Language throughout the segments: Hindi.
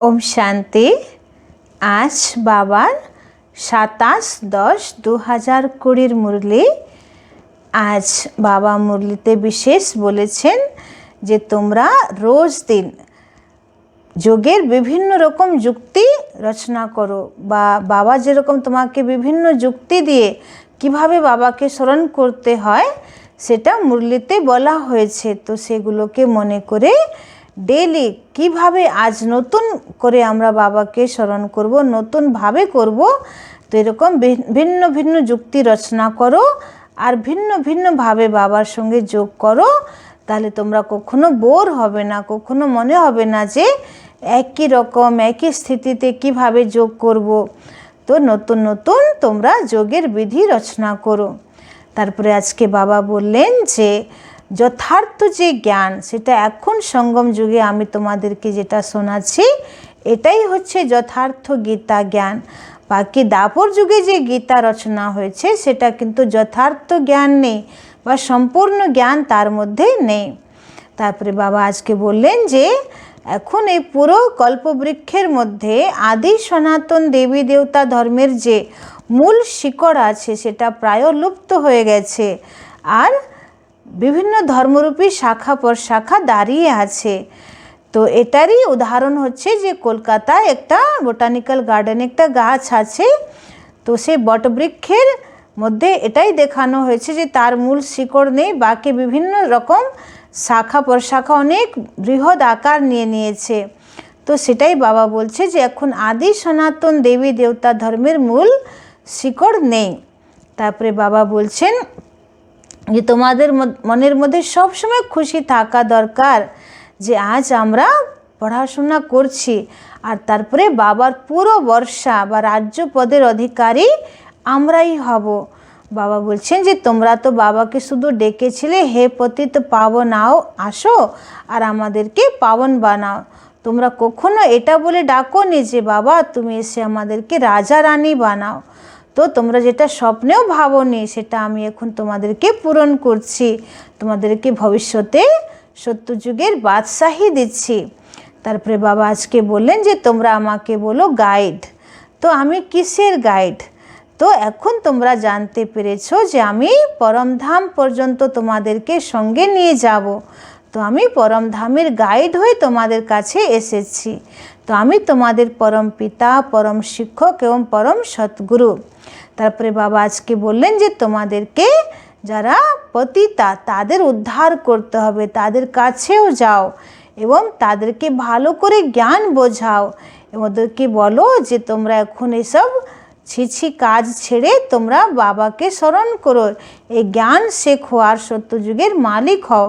ओम शांति। आज बाबार 27-10-2020 मुरली। आज बाबा मुरलीते विशेष बोलेছেন যে তোমরা রোজ দিন যোগের বিভিন্ন রকম যুক্তি রচনা করো, বা বাবা যেরকম তোমাকে বিভিন্ন যুক্তি দিয়ে কিভাবে বাবাকে স্মরণ করতে হয় সেটা মুরলিতে বলা হয়েছে। তো সেগুলোকে মনে করে ডেইলি কিভাবে আজ নতুন করে আমরা বাবাকে স্মরণ করব, নতুনভাবে করব। তো এরকম ভিন্ন ভিন্ন যুক্তি রচনা করো আর ভিন্ন ভিন্নভাবে বাবার সঙ্গে যোগ করো, তাহলে তোমরা কখনো বোর হবে না, কখনো মনে হবে না যে একই রকম একই স্থিতিতে কিভাবে যোগ করব। তো নতুন নতুন তোমরা যোগের বিধি রচনা করো। তারপরে আজকে বাবা বললেন যে যথার্থ যে জ্ঞান সেটা এখন সঙ্গম যুগে আমি তোমাদেরকে যেটা শোনাচ্ছি এটাই হচ্ছে যথার্থ গীতা জ্ঞান। বাকি দাপর যুগে যে গীতা রচনা হয়েছে সেটা কিন্তু যথার্থ জ্ঞান নেই বা সম্পূর্ণ জ্ঞান তার মধ্যে নেই। তারপরে বাবা আজকে বললেন যে এখন এই পুরো কল্পবৃক্ষের মধ্যে আদি সনাতন দেবী দেবতা ধর্মের যে মূল শিকড় আছে সেটা প্রায় লুপ্ত হয়ে গেছে, আর বিভিন্ন ধর্মরূপী শাখা প্রশাখা দাঁড়িয়ে আছে। তো এটারই উদাহরণ হচ্ছে যে কলকাতায় একটা বোটানিক্যাল গার্ডেনে একটা গাছ আছে। তো সেই বটবৃক্ষের মধ্যে এটাই দেখানো হয়েছে যে তার মূল শিকড় নেই, বাকি বিভিন্ন রকম শাখা প্রশাখা অনেক বৃহৎ আকার নিয়ে নিয়েছে। তো সেটাই বাবা বলছে যে এখন আদি সনাতন দেবী দেবতা ধর্মের মূল শিকড় নেই। তারপরে বাবা বলছেন যে তোমাদের মনের মধ্যে সবসময় খুশি থাকা দরকার যে আজ আমরা পড়াশোনা করছি, আর তারপরে বাবার পুরো বর্ষা বা রাজ্য পদের অধিকারী আমরাই হব। বাবা বলছেন যে তোমরা তো বাবাকে শুধু ডেকেছিলে হে পতিত পাবন আও আসো আর আমাদেরকে পাবন বানাও। তোমরা কখনো এটা বলে ডাকোনি যে বাবা তুমি এসে আমাদেরকে রাজা রানী বানাও। তো তোমরা যেটা স্বপ্নেও ভাবোনি সেটা আমি এখন তোমাদেরকে পূরণ করছি, তোমাদেরকে ভবিষ্যতে সত্যযুগের বাদশাহী দিচ্ছি। তারপরে বাবা আজকে বললেন যে তোমরা আমাকে বলো গাইড। তো আমি কিসের গাইড? তো এখন তোমরা জানতে পেরেছো যে আমি পরমধাম পর্যন্ত তোমাদেরকে সঙ্গে নিয়ে যাব। তো আমি পরমধামের গাইড হয়ে তোমাদের কাছে এসেছি। তো আমি তোমাদের পরম পিতা, পরম শিক্ষক এবং পরম সদ্গুরু। তারপরে বাবা আজকে বললেন যে তোমাদেরকে যারা পতিতা তাদের উদ্ধার করতে হবে, তাদের কাছেও যাও এবং তাদেরকে ভালো করে জ্ঞান বোঝাও, ওদেরকে বলো যে তোমরা এখন এসব ছিছি কাজ ছেড়ে তোমরা বাবাকে স্মরণ করো, এই জ্ঞান শেখো আর সত্যযুগের মালিক হও।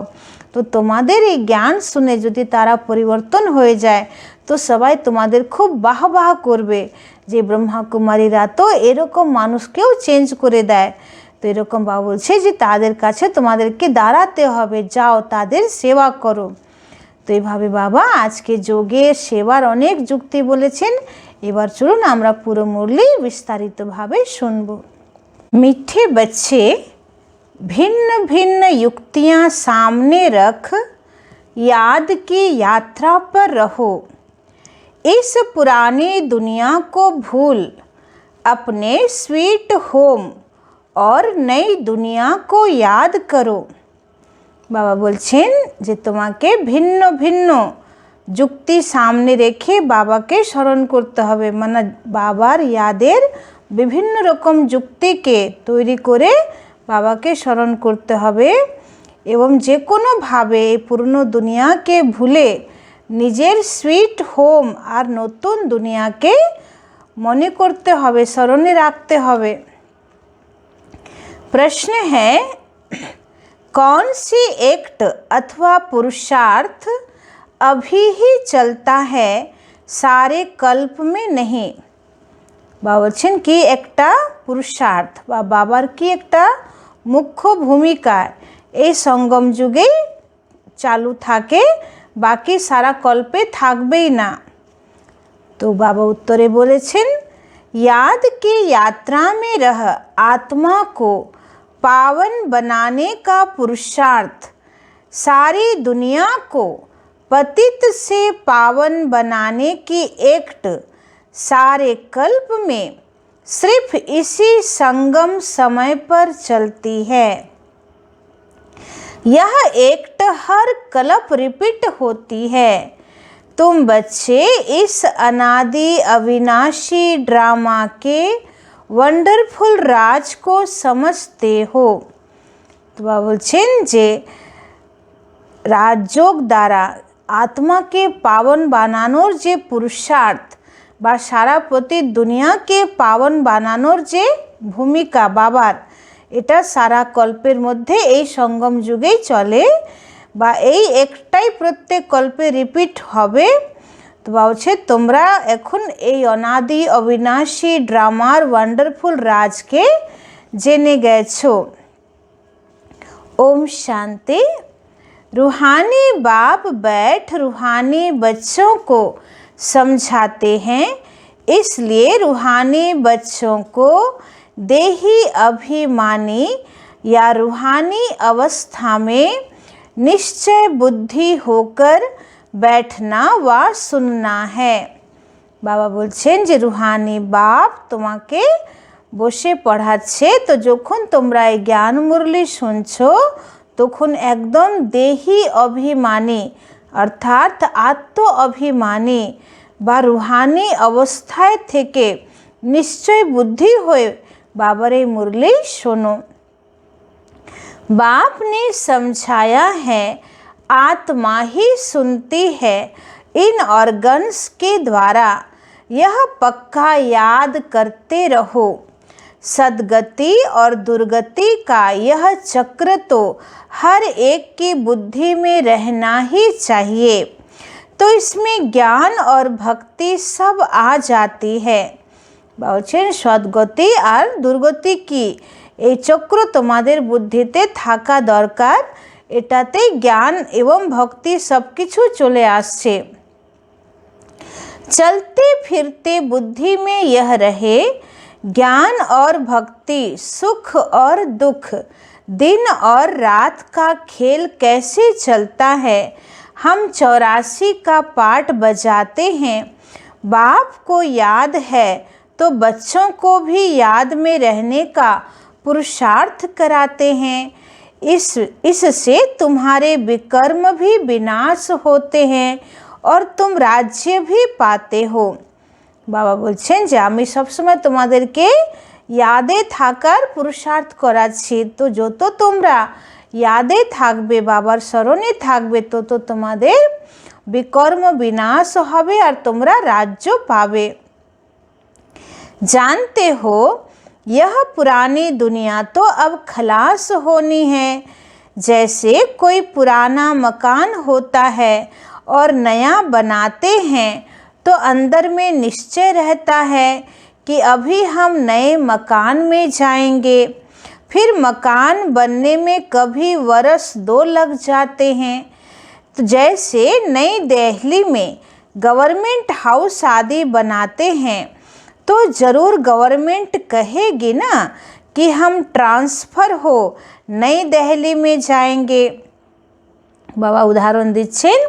তো তোমাদের এই জ্ঞান শুনে যদি তারা পরিবর্তন হয়ে যায় তো সবাই তোমাদের খুব বাহ বাহ করবে যে ব্রহ্মাকুমারীরা তো এরকম মানুষকেও চেঞ্জ করে দেয়। তো এরকম বাবা বলছে যে তাদের কাছে তোমাদেরকে দাঁড়াতে হবে, যাও তাদের সেবা করো। তো এইভাবে বাবা আজকে যোগের সেবার অনেক যুক্তি বলেছেন। এবার চলুন আমরা পুরো মুরলি विस्तारितভাবে শুনব। मीठे बच्चे भिन्न भिन्न युक्तियाँ सामने रख याद की यात्रा पर रहो। इस पुरानी दुनिया को भूल अपने स्वीट होम और नई दुनिया को याद करो। বাবা বলছেন যে তোমাকে ভিন্ন ভিন্ন যুক্তি সামনে রেখে বাবাকে স্মরণ করতে হবে, মানে বাবার ইয়াদের বিভিন্ন রকম যুক্তিকে তৈরি করে বাবাকে স্মরণ করতে হবে এবং যে কোনোভাবে এই পুরনো দুনিয়াকে ভুলে নিজের সুইট হোম আর নতুন দুনিয়াকে মনে করতে হবে, স্মরণে রাখতে হবে। प्रश्न है कौन सी एक्ट अथवा पुरुषार्थ अभी ही चलता है सारे कल्प में नहीं। बाबा বলছেন কি একটা পুরুষার্থ বা বাবার কি একটা মুখ্য ভূমিকা এই সঙ্গম যুগেই চালু থাকে, বাকি সারা কল্পে থাকবেই না। তো বাবা উত্তরে বলেছেন याद की यात्रा में रह आत्मा को पावन बनाने का पुरुषार्थ सारी दुनिया को पतित से पावन बनाने की एक्ट सारे कल्प में सिर्फ इसी संगम समय पर चलती है। यह एक्ट हर कल्प रिपीट होती है। तुम बच्चे इस अनादि अविनाशी ड्रामा के वंडरफुल राज को समझते हो। तो बाबा बोलছেন যে राजयोग द्वारा आत्मा के पावन बानानोर जे पुरुषार्थ बा सारा प्रति दुनिया के पावन बानानोर जे भूमिका बाबार এটা সারা কল্পের মধ্যে এই সঙ্গম যুগেই চলে বা এই একটাই প্রত্যেক কল্পে রিপিট হবে। তো বলছে তোমরা এখন এই অনাদি অবিনাশী ড্রামার ওয়ান্ডারফুল রাজকে জেনে গেছো। ओम शांति। रूहानी बाप बैठ रूहानी बच्चों को समझाते हैं, इसलिए रूहानी बच्चों को देही अभिमानी या रूहानी अवस्था में निश्चय बुद्धि होकर बैठना व सुनना है। बाबा बोलছেন যে रूहानी बाप তোমাকে বসে পড়াচ্ছে, তো যখন তোমরা এই জ্ঞান মুরলি শুনছো তখন একদম দেহি অভিমানী অর্থাৎ আত্ম অভিমানী বা রুহানি অবস্থায় থেকে নিশ্চয় বুদ্ধি হয়ে बाबर ये मुरली सुनो। बाप ने समझाया है आत्मा ही सुनती है इन ऑर्गन्स के द्वारा, यह पक्का याद करते रहो। सद्गति और दुर्गति का यह चक्र तो हर एक की बुद्धि में रहना ही चाहिए, तो इसमें ज्ञान और भक्ति सब आ जाती है। বলছেন সদ্গতি আর দুর্গতি কি এই চক্র তোমাদের বুদ্ধিতে থাকা দরকার, এটাতে জ্ঞান এবং ভক্তি সবকিছু চলে আসছে। चलते फिरते बुद्धि में यह रहे ज्ञान और भक्ति, सुख और दुख, दिन और रात का खेल कैसे चलता है। हम 84 का पाठ बजाते हैं। बाप को याद है तो बच्चों को भी याद में रहने का पुरुषार्थ कराते हैं। इससे तुम्हारे विकर्म भी विनाश होते हैं और तुम राज्य भी पाते हो। बाबा बोलছেন যে আমি সবসময় তোমাদেরকে यादे থাকার পুরুষার্থ করাচ্ছি, তো যত তোমরা यादे থাকবে বাবার স্মরণে থাকবে তত তোমাদের विकर्म विनाश হবে আর তোমরা রাজ্য পাবে। जानते हो यह पुरानी दुनिया तो अब खलास होनी है। जैसे कोई पुराना मकान होता है और नया बनाते हैं तो अंदर में निश्चय रहता है कि अभी हम नए मकान में जाएंगे, फिर मकान बनने में कभी वर्ष 2 लग जाते हैं। तो जैसे नई दिल्ली में गवर्नमेंट हाउस आदि बनाते हैं तो ज़रूर गवर्नमेंट कहेगी ना कि हम ट्रांसफ़र हो नई दिल्ली में जाएंगे। बाबा उदाहरण दिच्छेन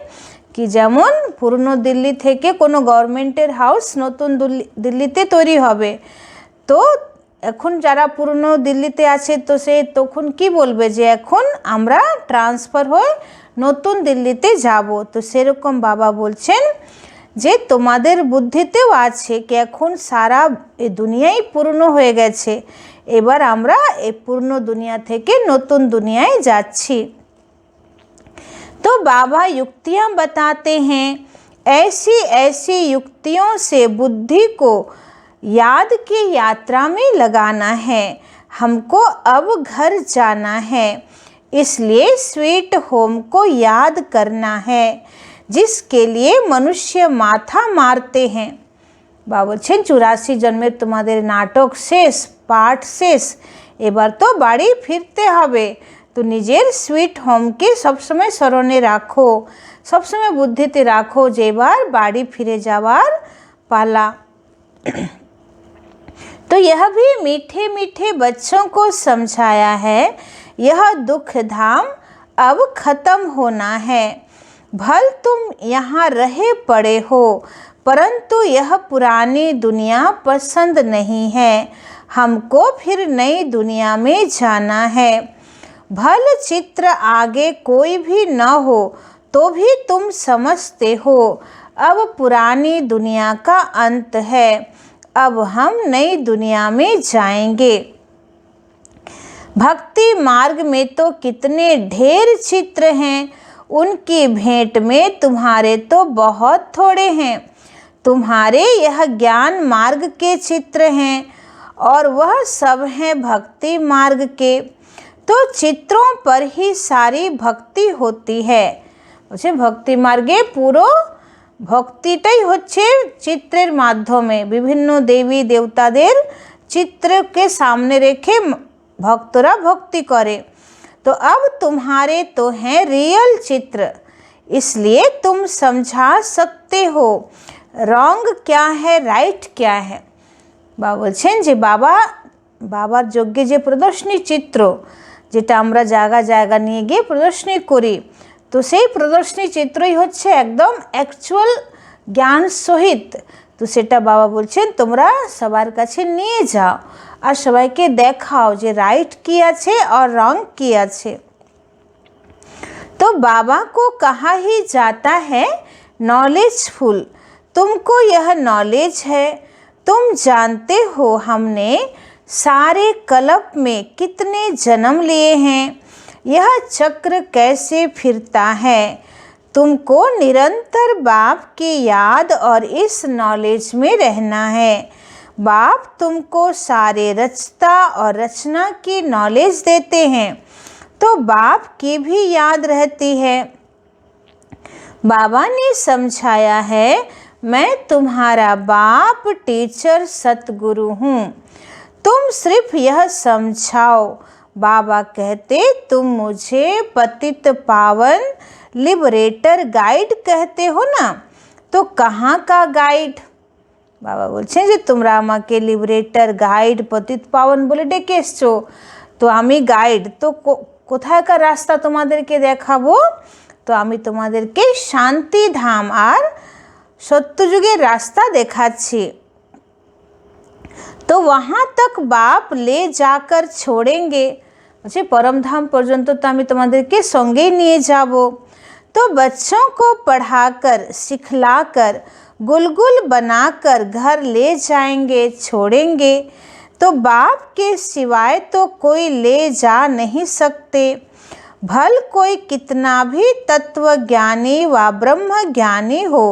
कि যেমন পুরনো দিল্লি থেকে কোনো গভর্নমেন্টের হাউস নতুন দিল্লিতে তৈরি হবে, তো এখন যারা পুরনো দিল্লিতে আছে তো সে তখন কি বলবে যে এখন আমরা ট্রান্সফার হয়ে নতুন দিল্লিতে যাব। তো সেরকম বাবা বলছেন যে তোমাদের বুদ্ধিতেও আছে কি এখন সারা এই দুনিয়াই পূর্ণ হয়ে গেছে, এবার আমরা এই পূর্ণ দুনিয়া থেকে নতুন দুনিয়ায় যাচ্ছি। तो बाबा युक्तियाँ बताते हैं, ऐसी ऐसी युक्तियों से बुद्धि को याद की यात्रा में लगाना है। हमको अब घर जाना है, इसलिए स्वीट होम को याद करना है जिसके लिए मनुष्य माथा मारते हैं। बाबा বলছেন 84 জন্মের তোমাদের নাটক শেষ, পাঠ শেষ, এবার তো বাড়ি ফিরতে হবে। तो निजेर स्वीट होम के सब समय स्मरणे राखो, सब समय बुद्धिते राखो जे बार बाड़ी फिरे जावार पाला। तो यह भी मीठे मीठे बच्चों को समझाया है, यह दुख धाम अब खत्म होना है। भल तुम यहाँ रहे पड़े हो, परंतु यह पुरानी दुनिया पसंद नहीं है, हमको फिर नई दुनिया में जाना है। भल चित्र आगे कोई भी न हो तो भी तुम समझते हो, अब पुरानी दुनिया का अंत है, अब हम नई दुनिया में जाएंगे। भक्ति मार्ग में तो कितने ढेर चित्र हैं, उनकी भेंट में तुम्हारे तो बहुत थोड़े हैं। तुम्हारे यह ज्ञान मार्ग के चित्र हैं और वह सब हैं भक्ति मार्ग के। तो चित्रों पर ही सारी भक्ति होती है। বুঝছে ভক্তি মার্গে পুরো ভক্তিটাই হচ্ছে চিত্রের মাধ্যমে বিভিন্ন দেবী দেবতাদের চিত্রকে সামনে রেখে ভক্তরা ভক্তি করে। तो अब तुम्हारे तो हैं रियल चित्र, इसलिए तुम समझा सकते हो रॉन्ग क्या है राइट क्या है। বাবা বলছেন যে বাবার যজ্ঞে যে প্রদর্শনী চিত্র যেটা আমরা জায়গা জায়গা নিয়ে গিয়ে প্রদর্শনী করি, তো সেই প্রদর্শনী চিত্রই হচ্ছে একদম অ্যাকচুয়াল জ্ঞান সহিত। তো সেটা বাবা বলছেন তোমরা সবার কাছে নিয়ে যাও আর সবাইকে দেখাও যে রাইট কি আছে और रॉन्ग কি আছে। तो बाबा को कहा ही जाता है नॉलेजफुल, तुमको यह नॉलेज है, तुम जानते हो हमने सारे कल्प में कितने जन्म लिए हैं, यह चक्र कैसे फिरता है। तुमको निरंतर बाप की याद और इस नॉलेज में रहना है। बाप तुमको सारे रचता और रचना की नॉलेज देते हैं, तो बाप की भी याद रहती है। बाबा ने समझाया है मैं तुम्हारा बाप टीचर सतगुरु हूँ, तुम सिर्फ यह समझाओ। बाबा कहते तुम मुझे पतित पावन लिबरेटर गाइड कहते हो ना, तो कहाँ का गाइड। बाबा বলছেন যে তোমরা আমাকে লিবারেটর গাইড পতিত পাবন বলে ডেকে এসছো, তো আমি গাইড, তো কোথায়কার রাস্তা তোমাদেরকে দেখাবো। তো আমি তোমাদেরকে শান্তি ধাম আর সত্যযুগের রাস্তা দেখাচ্ছি। तो वहाँ तक बाप ले जाकर छोड़ेंगे, अच्छा परम धाम पर्यंत तो আমি তোমাদেরকে সঙ্গেই নিয়ে যাব। तो बच्चों को पढ़ाकर सिखलाकर गुलगुल बनाकर घर ले जाएंगे छोड़ेंगे, तो बाप के सिवाय तो कोई ले जा नहीं सकते। भल कोई कितना भी तत्व ज्ञानी व ब्रह्म ज्ञानी हो,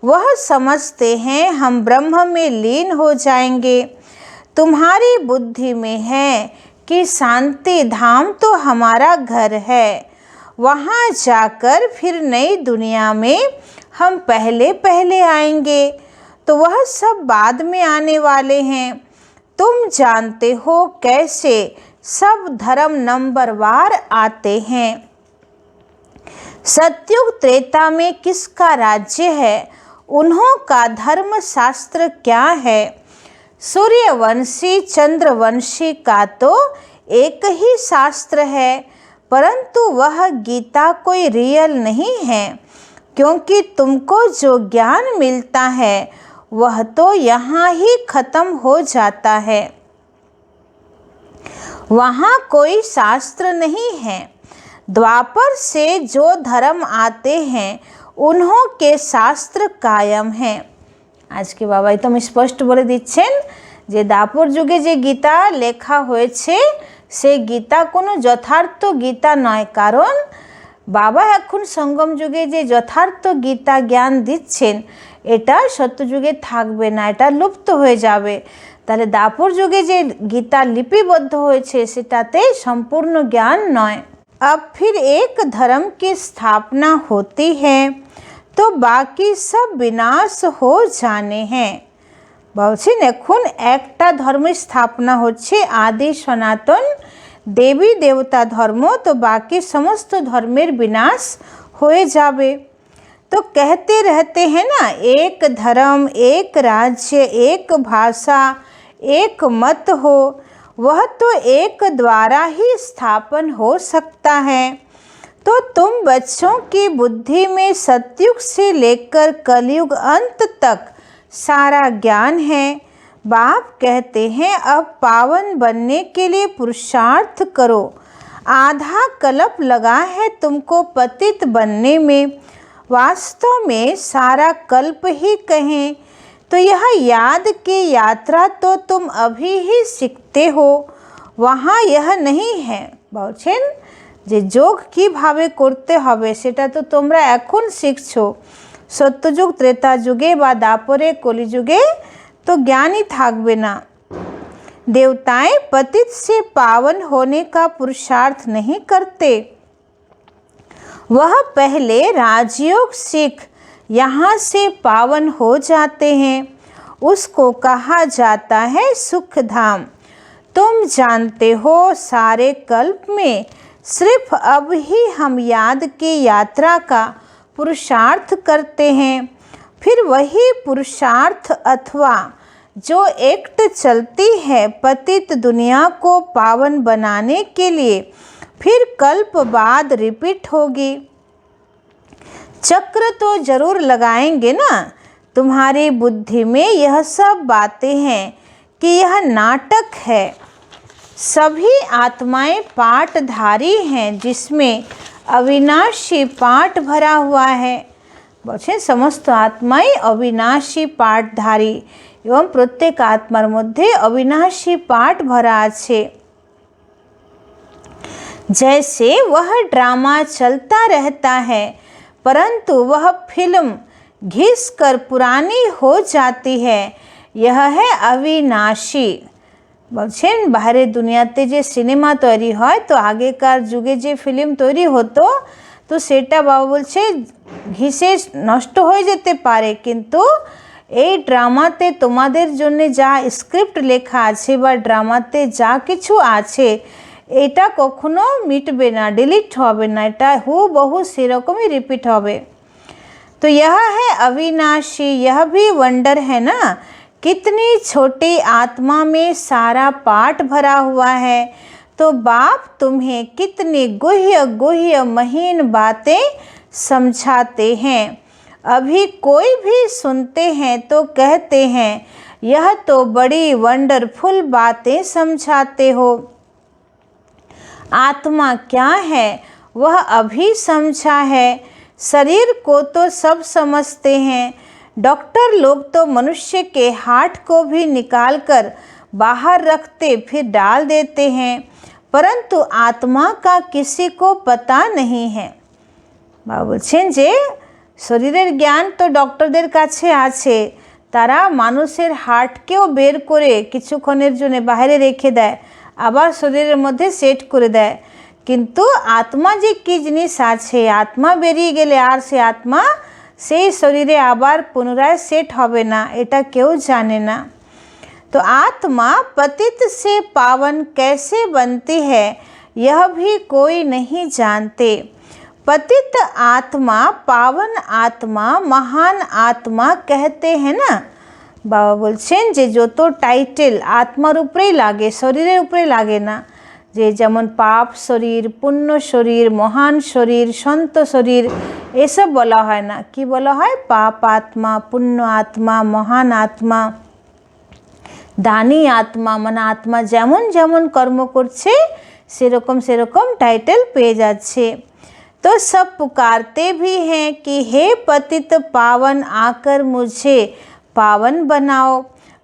वह समझते हैं हम ब्रह्म में लीन हो जाएंगे। तुम्हारी बुद्धि में है कि शांति धाम तो हमारा घर है, वहाँ जाकर फिर नई दुनिया में हम पहले पहले आएंगे, तो वह सब बाद में आने वाले हैं। तुम जानते हो कैसे सब धर्म नंबरवार आते हैं। सतयुग त्रेता में किसका राज्य है, उन्हों का धर्म शास्त्र क्या है। सूर्यवंशी चंद्रवंशी का तो एक ही शास्त्र है, परंतु वह गीता कोई रियल नहीं है, क्योंकि तुमको जो ज्ञान मिलता है वह तो यहाँ ही खत्म हो जाता है, वहाँ कोई शास्त्र नहीं है। द्वापर से जो धर्म आते हैं उन्हों के शास्त्र कायम हैं। আজকে বাবা একদম স্পষ্ট বলে দিচ্ছেন যে দাপর যুগে যে গীতা লেখা হয়েছে সেই গীতা কোনো যথার্থ গীতা নয়, কারণ বাবা এখন সঙ্গম যুগে যে যথার্থ গীতা জ্ঞান দিচ্ছেন এটা সত্যযুগে থাকবে না, এটা লুপ্ত হয়ে যাবে। তাহলে দাপর যুগে যে গীতা লিপিবদ্ধ হয়েছে সেটাতে সম্পূর্ণ জ্ঞান নয়। अब फिर एक धर्म की स्थापना होती है तो बाकी सब विनाश हो जाने हैं। বলছেন এখন একটা ধর্মের স্থাপনা হচ্ছে আদি সনাতন দেবী দেবতা ধর্ম, তো বাকি সমস্ত ধর্মের বিনাশ হয়ে যাবে। तो कहते रहते हैं ना एक धर्म एक राज्य एक भाषा एक मत हो, वह तो एक द्वारा ही स्थापन हो सकता है। तो तुम बच्चों की बुद्धि में सतयुग से लेकर कलयुग अंत तक सारा ज्ञान है। बाप कहते हैं अब पावन बनने के लिए पुरुषार्थ करो। आधा कल्प लगा है तुमको पतित बनने में, वास्तव में सारा कल्प ही कहें तो यह याद की यात्रा तो तुम अभी ही सीखते हो, वहाँ यह नहीं है। বলছেন যে যোগ কীভাবে করতে হবে সেটা তো তোমরা এখন শিখছো, সত্যযুগ ত্রেতা যুগে বা দাপরে কলিযুগে तो ज्ञान ही থাকবে না। देवताएं पतित से पावन होने का पुरुषार्थ नहीं करते, वह पहले राजयोग सीख यहाँ से पावन हो जाते हैं, उसको कहा जाता है सुख धाम। तुम जानते हो सारे कल्प में सिर्फ अब ही हम याद की यात्रा का पुरुषार्थ करते हैं, फिर वही पुरुषार्थ अथवा जो एक्ट चलती है पतित दुनिया को पावन बनाने के लिए, फिर कल्प बाद रिपीट होगी। चक्र तो जरूर लगाएंगे ना। तुम्हारी बुद्धि में यह सब बातें हैं कि यह नाटक है। सभी आत्माएं पाठधारी हैं जिसमें अविनाशी पाठ भरा हुआ है। বলছেন সমস্ত আত্মাই অবিনাশী পাঠধারী এবং প্রত্যেক আত্মার মধ্যে অবিনাশী পাঠ ভরা আছে। जैसे वह ड्रामा चलता रहता है परंतु वह फिल्म घिस कर पुरानी हो जाती है, यह है अविनाशी। বলছেন বাইরের দুনিয়াতে যে সিনেমা তৈরি হয় তো আগেকার যুগে যে ফিল্ম তৈরি হতো তো সেটা বাবা বলছে ঘিসে নষ্ট হয়ে যেতে পারে, কিন্তু এই ড্রামাতে তোমাদের জন্য যা স্ক্রিপ্ট লেখা আছে বা ড্রামাতে যা কিছু আছে এটা কখনো মিটবে না, ডিলিট হবে না, এটা হুবহু সেরকমই রিপিট হবে। तो यह है अविनाशी, यह भी वंडर है ना। कितनी छोटी आत्मा में सारा पाठ भरा हुआ है, तो बाप तुम्हें कितनी गुह्य गुह्य महीन बातें समझाते हैं। अभी कोई भी सुनते हैं तो कहते हैं यह तो बड़ी वंडरफुल बातें समझाते हो। आत्मा क्या है वह अभी समझा है, शरीर को तो सब समझते हैं। डॉक्टर लोग तो मनुष्य के हार्ट को भी निकाल कर बाहर रखते फिर डाल देते हैं, परंतु आत्मा का किसी को पता नहीं है। बाबा বলছেন যে শরীরের জ্ঞান তো ডক্টরদের কাছে আছে, তারা মানুষের হার্টকেও বের করে কিছুক্ষণের জন্য বাইরে রেখে দেয়, আবার শরীরের মধ্যে সেট করে দেয়, কিন্তু আত্মা যে কী জিনিস আছে, আত্মা বেরিয়ে গেলে আর সে আত্মা সেই শরীরে আবার পুনরায় সেট হবে না, এটা কেউ জানে না। तो आत्मा पतित से पावन कैसे बनती है यह भी कोई नहीं जानते। पतित आत्मा पावन आत्मा महान आत्मा कहते हैं ना। बाबा বলছেন যে যত টাইটেল আত্মার উপরেই লাগে, শরীরের উপরে লাগে না। যে যেমন পাপ শরীর, পুণ্য শরীর, মহান শরীর, সন্ত শরীর এসব বলা হয় না, কি বলা হয় পাপ আত্মা, পুণ্য আত্মা, মহান আত্মা, দানী আত্মা। মানে আত্মা যেমন যেমন কর্ম করছে সেরকম সেরকম টাইটেল পেয়ে যাচ্ছে। तो सब पुकारते भी हैं कि हे पतित पावन आकर मुझे पावन बनाओ,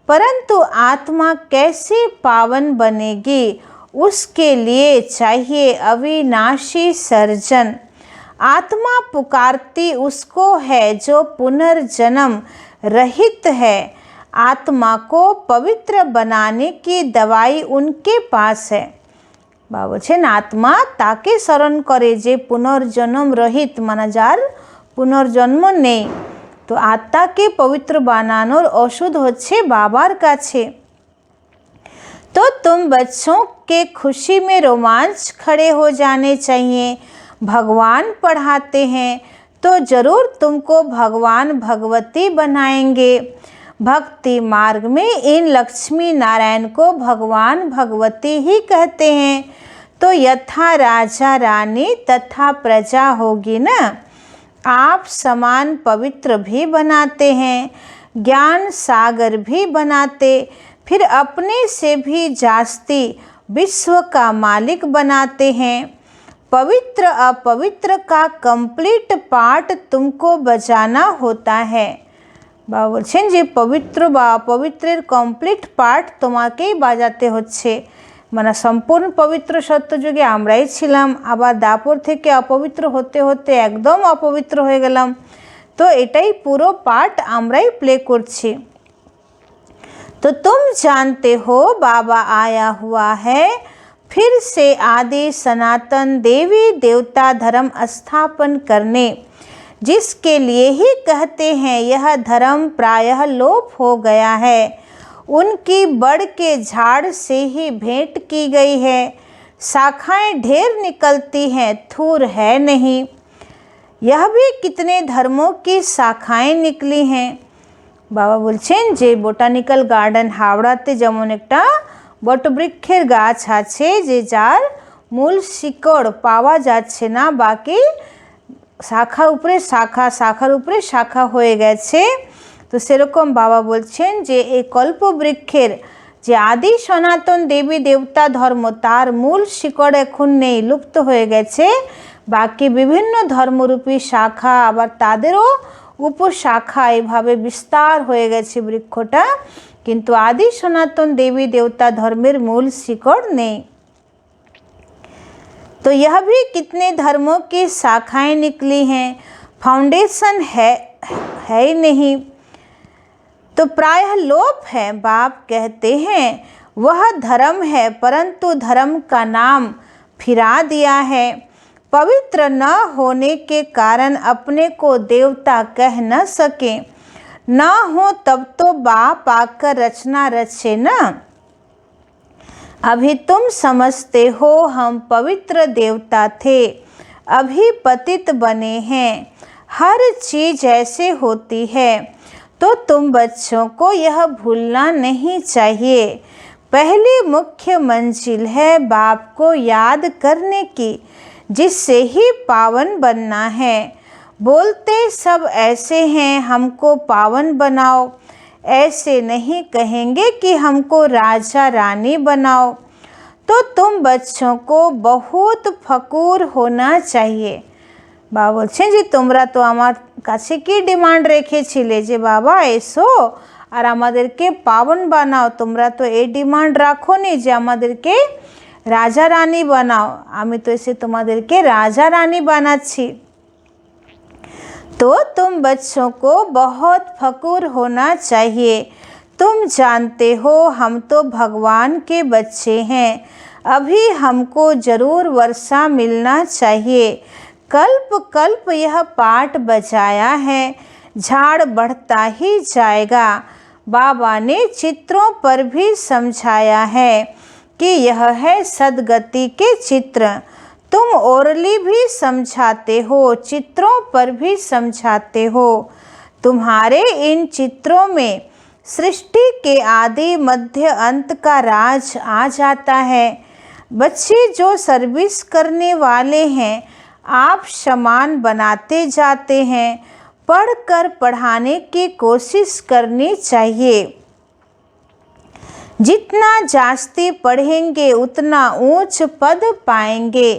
परंतु आत्मा कैसे पावन बनेगी, उसके लिए चाहिए अविनाशी सर्जन। आत्मा पुकारती उसको है जो पुनर्जन्म रहित है। आत्मा को पवित्र बनाने की दवाई उनके पास है। বাবা বলছেন আত্মা তাকে স্মরণ করে যে পুনর্জন্ম রহিত, মানে যার পুনর্জন্ম নেই। তো আত্মাকে পবিত্র বানানোর ওষুধ হচ্ছে বাবার কাছে। तो तुम बच्चों के खुशी में रोमांच खड़े हो जाने चाहिए। भगवान पढ़ाते हैं तो ज़रूर तुमको भगवान भगवती बनाएंगे। भक्ति मार्ग में इन लक्ष्मी नारायण को भगवान भगवती ही कहते हैं। तो यथा राजा रानी तथा प्रजा होगी ना। आप समान पवित्र भी बनाते हैं, ज्ञान सागर भी बनाते, फिर अपने से भी जास्ती विश्व का मालिक बनाते हैं। पवित्र अपवित्र का कंप्लीट पार्ट तुमको बजाना होता है। बाबा बोलছেন যে পবিত্র বা অপবিত্রের কমপ্লিট পার্ট তোমাকেই বাজাতে হচ্ছে। মানে সম্পূর্ণ পবিত্র সত্যযুগে আমরাই ছিলাম, আবার দাপর থেকে অপবিত্র হতে হতে একদম অপবিত্র হয়ে গেলাম। তো এটাই পুরো পার্ট আমরাই প্লে করছি। तो तुम जानते हो बाबा आया हुआ है फिर से आदि सनातन देवी देवता धर्म स्थापन करने, जिसके लिए ही कहते हैं यह धर्म प्रायः लोप हो गया है। उनकी बड़ के झाड़ से ही भेंट की गई है, शाखाएं ढेर निकलती हैं, थूर है नहीं। यह भी कितने धर्मों की शाखाएं निकली हैं। বাবা বলছেন যে বোটানিক্যাল গার্ডেন হাওড়াতে যেমন একটা বটবৃক্ষের গাছ আছে যে যার মূল শিকড় পাওয়া যাচ্ছে না, বাকি শাখা উপরে শাখা, শাখার উপরে শাখা হয়ে গেছে। তো সেরকম বাবা বলছেন যে এই কল্পবৃক্ষের যে আদি সনাতন দেবী দেবতা ধর্ম তার মূল শিকড় এখন নেই, লুপ্ত হয়ে গেছে। বাকি বিভিন্ন ধর্মরূপী শাখা আবার তাদেরও উপশাখা এভাবে বিস্তার হয়ে গেছে বৃক্ষটা, কিন্তু আদি সনাতন দেবী দেবতা ধর্মের মূল শিকড় নেই। तो यह भी कितने धर्मों की शाखाएं निकली हैं, फाउंडेशन है ही नहीं, तो प्रायः लोप है। बाप कहते हैं वह धर्म है, परंतु धर्म का नाम फिरा दिया है। पवित्र न होने के कारण अपने को देवता कह न सके, न हो तब तो बाप आकर रचना रचे न। अभी तुम समझते हो हम पवित्र देवता थे, अभी पतित बने हैं। हर चीज़ ऐसे होती है, तो तुम बच्चों को यह भूलना नहीं चाहिए। पहली मुख्य मंजिल है बाप को याद करने की, जिससे ही पावन बनना है। बोलते सब ऐसे हैं हमको पावन बनाओ, ऐसे नहीं कहेंगे कि हमको राजा रानी बनाओ। तो तुम बच्चों को बहुत फकुर होना चाहिए। বাবা বলছেন যে তোমরা তো আমার কাছে কি ডিমান্ড রেখেছিলে যে বাবা এসো আর আমাদেরকে পাবন বানাও, তোমরা তো এই ডিমান্ড রাখোনি যে আমাদেরকে রাজা রানী বানাও। আমি তো এসে তোমাদেরকে রাজা রানী বানাচ্ছি। तो तुम बच्चों को बहुत फकुर होना चाहिए। तुम जानते हो हम तो भगवान के बच्चे हैं, अभी हमको ज़रूर वर्षा मिलना चाहिए। कल्प कल्प यह पाठ बजाया है, झाड़ बढ़ता ही जाएगा। बाबा ने चित्रों पर भी समझाया है कि यह है सद्गति के चित्र। तुम ओरली भी समझाते हो, चित्रों पर भी समझाते हो। तुम्हारे इन चित्रों में सृष्टि के आदि मध्य अंत का राज आ जाता है। बच्चे जो सर्विस करने वाले हैं आप समान बनाते जाते हैं। पढ़कर पढ़ाने की कोशिश करनी चाहिए। जितना जास्ती पढ़ेंगे उतना ऊंच पद पाएंगे।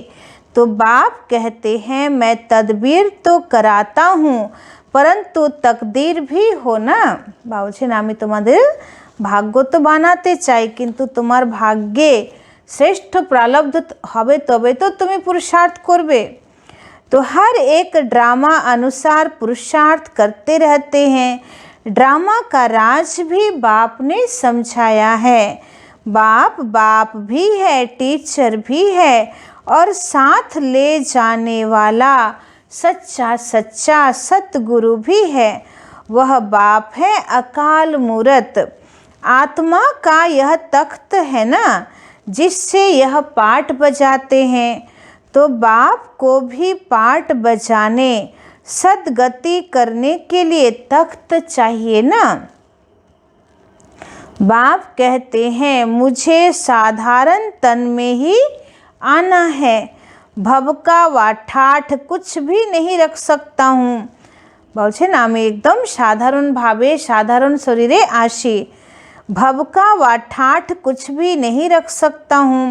तो बाप कहते हैं मैं तदबीर तो कराता हूँ, परंतु तकदीर भी हो ना। বলছেন আমি তোমাদের ভাগ্য তো বানাতে চাই, কিন্তু তোমার ভাগ্যে শ্রেষ্ঠ প্রারব্ধ হবে তবে তো তুমি পুরুষার্থ করবে। तो हर एक ड्रामा अनुसार पुरुषार्थ करते रहते हैं। ड्रामा का राज भी बाप ने समझाया है। बाप भी है, टीचर भी है और साथ ले जाने वाला सच्चा सतगुरु भी है। वह बाप है अकाल मूरत। आत्मा का यह तख्त है ना जिससे यह पाठ बजाते हैं, तो बाप को भी पाठ बजाने सद्गति करने के लिए तख्त चाहिए ना। बाप कहते हैं मुझे साधारण तन में ही आना है। भबका व ठाठ कुछ भी नहीं रख सकता हूँ। বলছেন আমি একদম সাধারণভাবে সাধারণ শরীরে আসি। भबका व ठाठ कुछ भी नहीं रख सकता हूँ।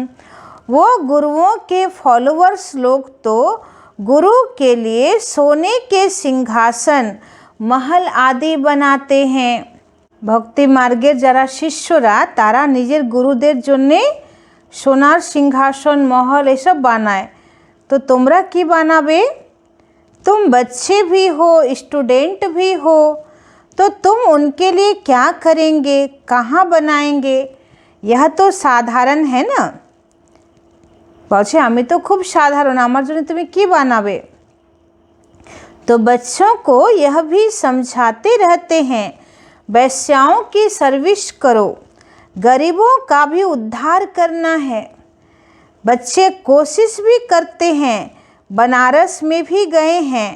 वो गुरुओं के फॉलोअर्स लोग तो गुरु के लिए सोने के सिंहासन महल आदि बनाते हैं। भक्ति मार्गेर যারা শিষ্যরা তারা নিজের গুরুদের জন্যে সোনার সিংহাসন महल এসব বানায়। तो তোমরা কি বানাবে? तुम बच्चे भी हो, स्टूडेंट भी हो, तो तुम उनके लिए क्या करेंगे, कहाँ बनाएंगे? यह तो साधारण है ना। বলছে আমি তো খুব সাধারণ, আমার জন্য তুমি কি বানাবে? तो बच्चों को यह भी समझाते रहते हैं, वैश्याओं की सर्विस करो, गरीबों का भी उद्धार करना है। बच्चे कोशिश भी करते हैं, बनारस में भी गए हैं,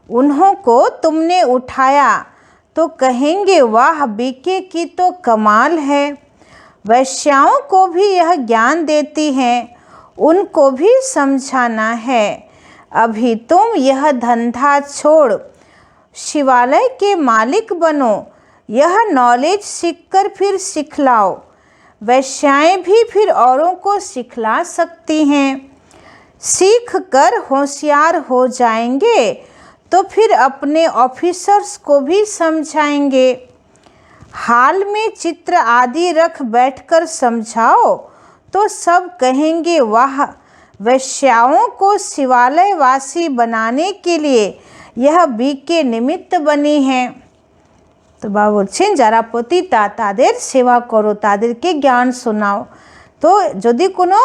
उन्हों को तुमने उठाया तो कहेंगे वाह बीके की तो कमाल है। वैश्याओं को भी यह ज्ञान देती हैं, उनको भी समझाना है। अभी तुम यह धंधा छोड़ शिवालय के मालिक बनो, यह नॉलेज सीखकर फिर सिखलाओ। वैश्याएं भी फिर औरों को सिखला सकती हैं। सीख कर होशियार हो जाएंगे तो फिर अपने ऑफिसर्स को भी समझाएंगे। हाल में चित्र आदि रख बैठकर समझाओ तो सब कहेंगे वाह, वैश्याओं को शिवालय वासी बनाने के लिए यह बीके निमित्त बनी हैं। तो बाबा बोलছেন যারা পতিতা তাদের সেবা করো, তাদেরকে জ্ঞান শোনাও। তো যদি কোনো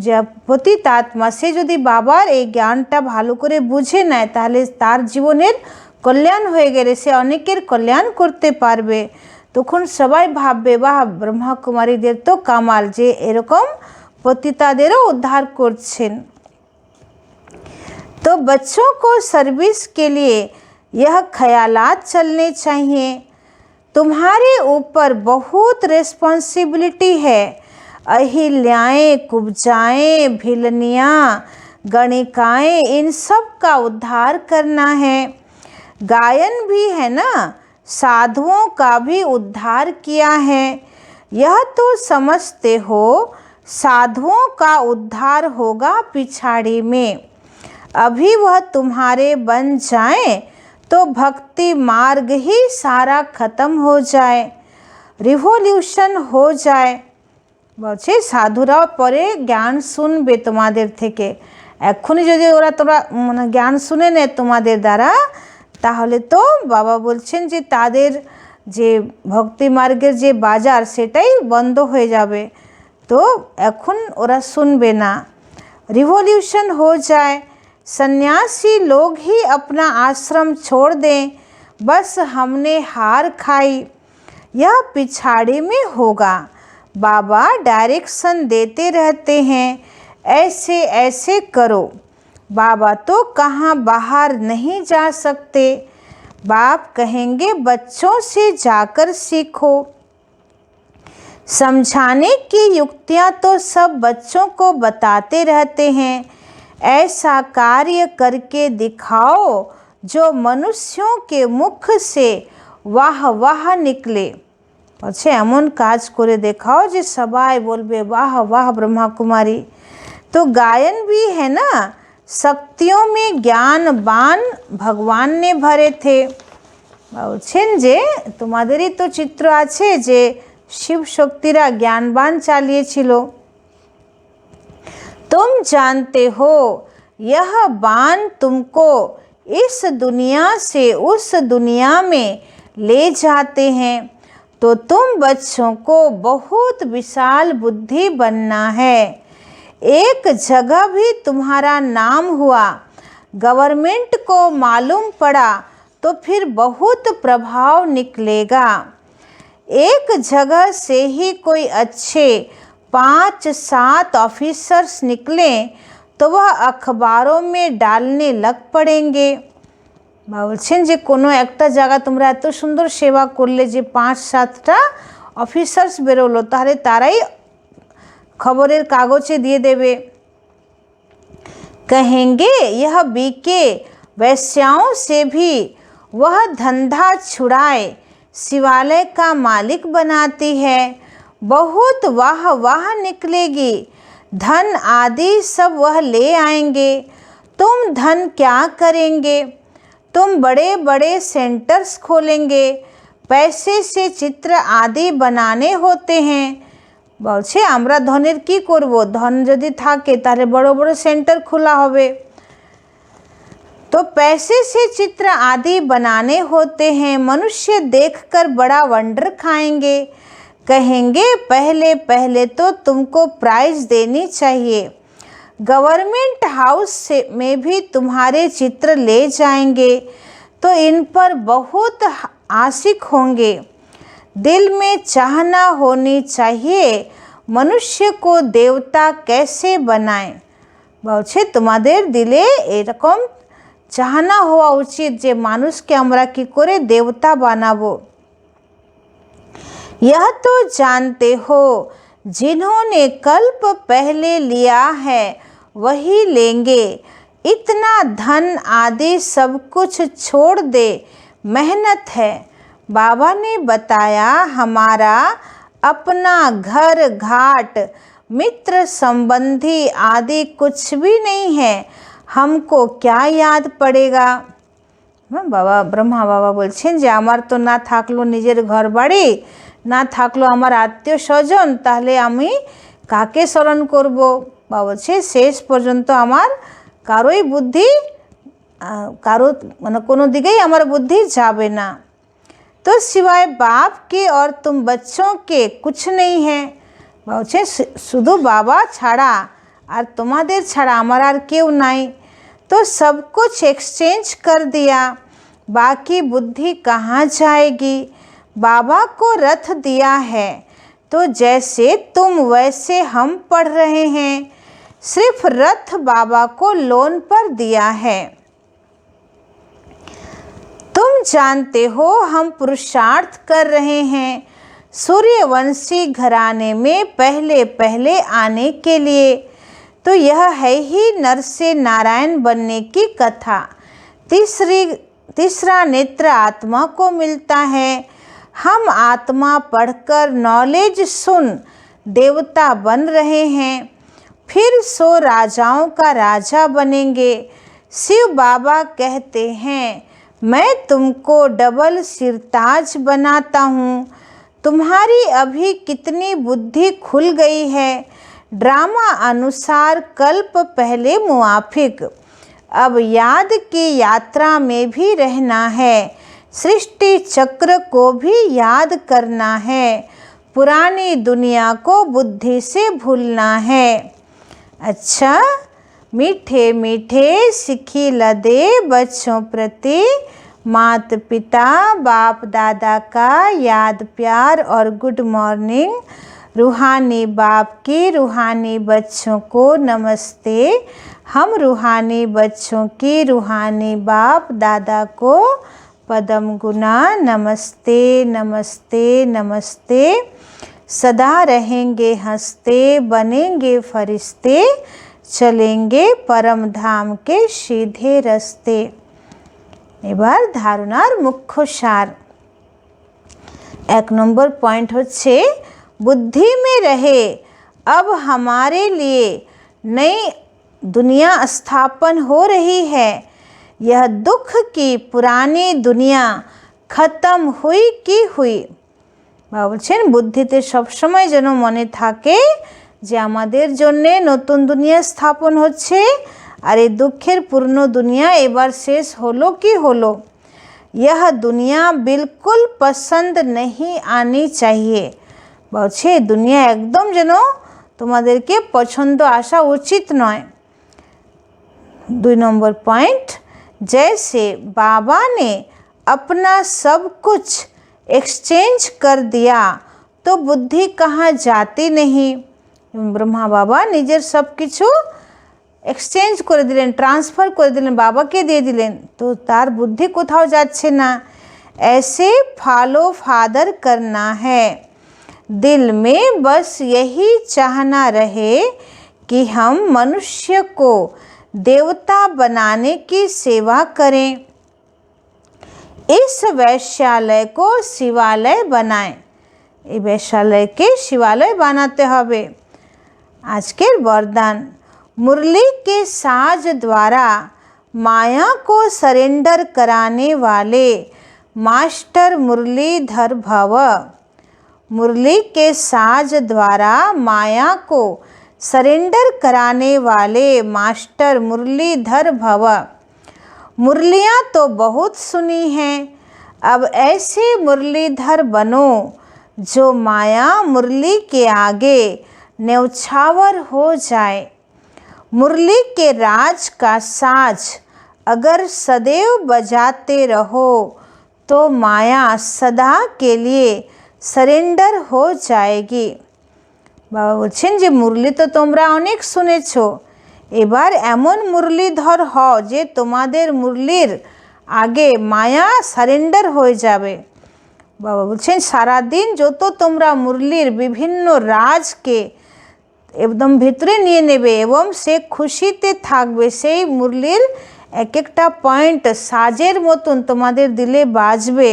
যে পতিতাত্মা সে যদি বাবার এই জ্ঞানটা ভালো করে বুঝে নেয় তাহলে তার জীবনের কল্যাণ হয়ে গেলে সে অনেকের কল্যাণ করতে পারবে। তখন সবাই ভাববে বাহ ব্রহ্মাকুমারীদের তো কামাল যে এরকম পতিতাদেরও উদ্ধার করছেন। तो बच्चों को सर्विस के लिए यह ख्यालात चलने चाहिए। तुम्हारे ऊपर बहुत रिस्पॉन्सिबिलिटी है। अहिल्याएँ, कुब्जाएँ, भिलनियाँ, गणिकाएँ, इन सब का उद्धार करना है। गायन भी है ना, साधुओं का भी उद्धार किया है। यह तो समझते हो साधुओं का उद्धार होगा पिछाड़ी में। अभी वह तुम्हारे बन जाएं तो भक्ति मार्ग ही सारा खत्म हो जाए, रिवोल्यूशन हो जाए। বলছে সাধুরাও পরে জ্ঞান শুনবে তোমাদের থেকে। এখনই যদি ওরা তোমরা মানে জ্ঞান শুনে নেয় তোমাদের দ্বারা তাহলে তো বাবা বলছেন যে তাদের যে ভক্তি মার্গের যে বাজার সেটাই বন্ধ হয়ে যাবে। তো এখন ওরা শুনবে না। रिवॉल्यूशन हो जाए, सन्यासी लोग ही अपना आश्रम छोड़ दें, बस हमने हार खाई, यह पिछाड़ी में होगा। बाबा डायरेक्शन देते रहते हैं, ऐसे ऐसे करो। बाबा तो कहाँ बाहर नहीं जा सकते। बाप कहेंगे बच्चों से जाकर सीखो। समझाने की युक्तियाँ तो सब बच्चों को बताते रहते हैं। ऐसा कार्य करके दिखाओ जो मनुष्यों के मुख से वाह वाह निकले। বলছে এমন কাজ করে দেখাও যে সবাই বলবে वाह वाह ब्रह्मा कुमारी। तो गायन भी है ना, शक्तियों में ज्ञानवान भगवान ने भरे थे। বলছেন যে তোমাদেরই তো চিত্র আছে যে शिव शक्तिरा ज्ञानवान चालिएছিল। तुम जानते हो यह बाण तुमको इस दुनिया से उस दुनिया में ले जाते हैं। तो तुम बच्चों को बहुत विशाल बुद्धि बनना है। एक जगह भी तुम्हारा नाम हुआ, गवर्नमेंट को मालूम पड़ा तो फिर बहुत प्रभाव निकलेगा। एक जगह से ही कोई अच्छे 5-7 ऑफिसर्स निकले तो वह अखबारों में डालने लग पड़ेंगे। বলছেন যে কোনো একটা জায়গা তোমরা এত সুন্দর সেবা করলে যে 5-7টা অফিসার্স বেরোলো তাহলে তারাই খবরের কাগজে দিয়ে দেবে। कहेंगे यह बीके वैश्याओं से भी वह धंधा छुड़ाए शिवालय का मालिक बनाती है। बहुत वाह वाह निकलेगी, धन आदि सब वह ले आएंगे। तुम धन क्या करेंगे? तुम बड़े बड़े सेंटर्स खोलेंगे, पैसे से चित्र आदि बनाने होते हैं। বলছে আমরা ধনের কি করব, ধন যদি থাকে তাহলে বড় বড় সেন্টার খোলা হবে। तो पैसे से चित्र आदि बनाने होते हैं। मनुष्य देखकर बड़ा वंडर खाएंगे, कहेंगे पहले पहले तो तुमको प्राइज देनी चाहिए। गवर्नमेंट हाउस से में भी तुम्हारे चित्र ले जाएंगे तो इन पर बहुत आशिक होंगे। दिल में चाहना होनी चाहिए मनुष्य को देवता कैसे बनाएं। বলছে তোমাদের দিলে এরকম চাহনা হওয়া উচিত যে মানুষকে আমরা কি করে দেবতা বানাবো। यह तो जानते हो जिन्होंने कल्प पहले लिया है वही लेंगे। इतना धन आदि सब कुछ छोड़ दे, मेहनत है। बाबा ने बताया हमारा अपना घर घाट मित्र संबंधी आदि कुछ भी नहीं है, हमको क्या याद पड़ेगा। बाबा ब्रह्मा बाबा बोलছেন যে আমার তো না থাকলো নিজের ঘর বাড়ি, না থাকলো আমার আত্মীয় স্বজন, তাহলে আমি কাকে স্মরণ করব। বাবা বলছে শেষ পর্যন্ত আমার কারোই বুদ্ধি কারো মানে কোনো দিকেই আমার বুদ্ধি যাবে না। तो सिवाय बाप के और तुम बच्चों के कुछ नहीं है। বলছে শুধু বাবা ছাড়া আর তোমাদের ছাড়া আমার আর কেউ নাই। तो सब कुछ एक्सचेंज कर दिया, बाकी बुद्धि कहाँ जाएगी। बाबा को रथ दिया है तो जैसे तुम वैसे हम पढ़ रहे हैं, सिर्फ रथ बाबा को लोन पर दिया है। तुम जानते हो हम पुरुषार्थ कर रहे हैं सूर्यवंशी घराने में पहले पहले आने के लिए। तो यह है ही नर से नारायण बनने की कथा। तीसरा नेत्र आत्मा को मिलता है। हम आत्मा पढ़कर नॉलेज सुन देवता बन रहे हैं, फिर 100 राजाओं का राजा बनेंगे। शिव बाबा कहते हैं मैं तुमको डबल सिरताज बनाता हूँ। तुम्हारी अभी कितनी बुद्धि खुल गई है। ड्रामा अनुसार कल्प पहले मुआफिक, अब याद की यात्रा में भी रहना है। सृष्टि चक्र को भी याद करना है। पुरानी दुनिया को बुद्धि से भूलना है। अच्छा मीठे मीठे सिखी लदे बच्चों प्रति मात पिता बाप दादा का याद प्यार और गुड मॉर्निंग। रूहानी बाप की रूहानी बच्चों को नमस्ते। हम रूहानी बच्चों की रूहानी बाप दादा को पदम गुना नमस्ते नमस्ते नमस्ते। सदा रहेंगे हंसते, बनेंगे फरिश्ते, चलेंगे परम धाम के सीधे रास्ते। এবার ধারণার মুখ্য সার। 1 নম্বর পয়েন্ট হচ্ছে बुद्धि में रहे अब हमारे लिए नई दुनिया स्थापन हो रही है। यह दुख की पुरानी दुनिया खत्म हुई की हुई। বাবা বলছেন বুদ্ধিতে সবসময় যেন মনে থাকে যে আমাদের জন্যে নতুন দুনিয়া স্থাপন হচ্ছে আর এই দুঃখের পুরনো দুনিয়া এবার শেষ হলো কি হলো। यह दुनिया बिल्कुल पसंद नहीं आनी चाहिए। বলছে দুনিয়া একদম যেন তোমাদেরকে পছন্দ আসা উচিত নয়। 2 নম্বর পয়েंट जैसे बाबा ने अपना सब कुछ एक्सचेंज कर दिया तो बुद्धि कहाँ जाती नहीं। ब्रह्मा बाबा निजेर सब किछु एक्सचेंज করে দিলেন, ट्रांसफर করে দিলেন, বাবাকে দিয়ে দিলেন, তো তার বুদ্ধি কোথাও যাচ্ছে না। ऐसे फॉलो फादर करना है। दिल में बस यही चाहना रहे कि हम मनुष्य को देवता बनाने की सेवा करें। इस वैश्यालय को शिवालय बनाएं। এই वैश्यालयকে शिवालय বানাতে হবে। আজকের वरदान, मुरली के साज द्वारा माया को सरेंडर कराने वाले मास्टर मुरलीधर भव। मुरली के साज द्वारा माया को सरेंडर कराने वाले मास्टर मुरलीधर भव। मुरलियाँ तो बहुत सुनी हैं, अब ऐसे मुरलीधर बनो जो माया मुरली के आगे न्यौछावर हो जाए। मुरली के राज का साज अगर सदैव बजाते रहो तो माया सदा के लिए सरेंडर हो जाएगी। बाबा बोलছেন যে মুরলি তো তোমরা অনেক শুনেছো, এবার এমন মুরলীধর হও যে তোমাদের মুরলির আগে মায়া সারেন্ডার হয়ে যাবে। বাবা বলছেন সারাদিন যত তোমরা মুরলির বিভিন্ন রাজকে একদম ভিতরে নিয়ে নেবে এবং সে খুশিতে থাকবে, সেই মুরলির এক একটা পয়েন্ট সাজের মতন তোমাদের দিলে বাজবে,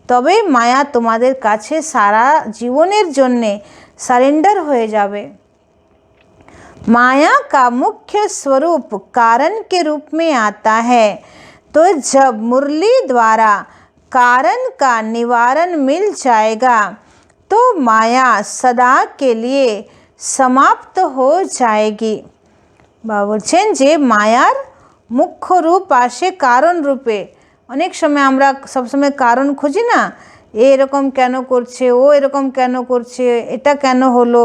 তবে মায়া তোমাদের কাছে সারা জীবনের জন্যে সারেন্ডার হয়ে যাবে। माया का मुख्य स्वरूप कारण के रूप में आता है, तो जब मुरली द्वारा कारण का निवारण मिल जाएगा तो माया सदा के लिए समाप्त हो जाएगी। बाबा बोलছেন যে মায়ার মুখ্য রূপ আসে কারণ রূপে। অনেক সময় আমরা সবসময় কারণ খুঁজি না, এরকম কেন করছে, ও এরকম কেন করছে, এটা কেন হলো।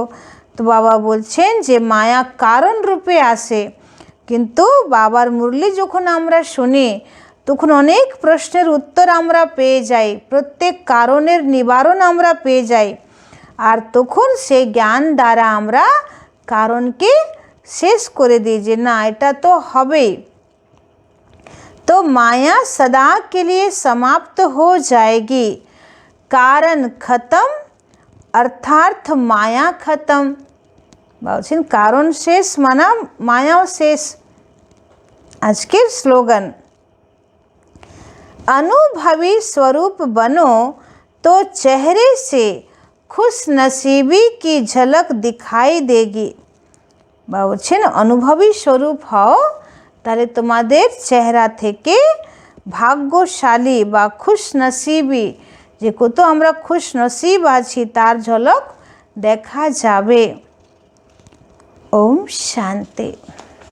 তো বাবা বলছেন যে মায়া কারণ রূপে আসে, কিন্তু বাবার মুরলি যখন আমরা শুনি তখন অনেক প্রশ্নের উত্তর আমরা পেয়ে যাই, প্রত্যেক কারণের নিবারণ আমরা পেয়ে যাই, আর তখন সেই জ্ঞান দ্বারা আমরা কারণকে শেষ করে দিই যে না এটা তো হবেই। तो माया सदा के लिए समाप्त हो जाएगी। कारण खत्म अर्थात माया खत्म। বলছেন কারণ শেষ মানা মায়াও শেষ। আজকের স্লোগান, अनुभवी स्वरूप बनो तो चेहरे से खुश नसीबी की झलक दिखाई देगी। বলছেন অনুভবী স্বরূপ হও, তাহলে তোমাদের চেহারা থেকে ভাগ্যশালী বা খুশ নসিবি, যে কত আমরা খুশ নসিব আছি তার ঝলক দেখা যাবে। ওম শান্তি।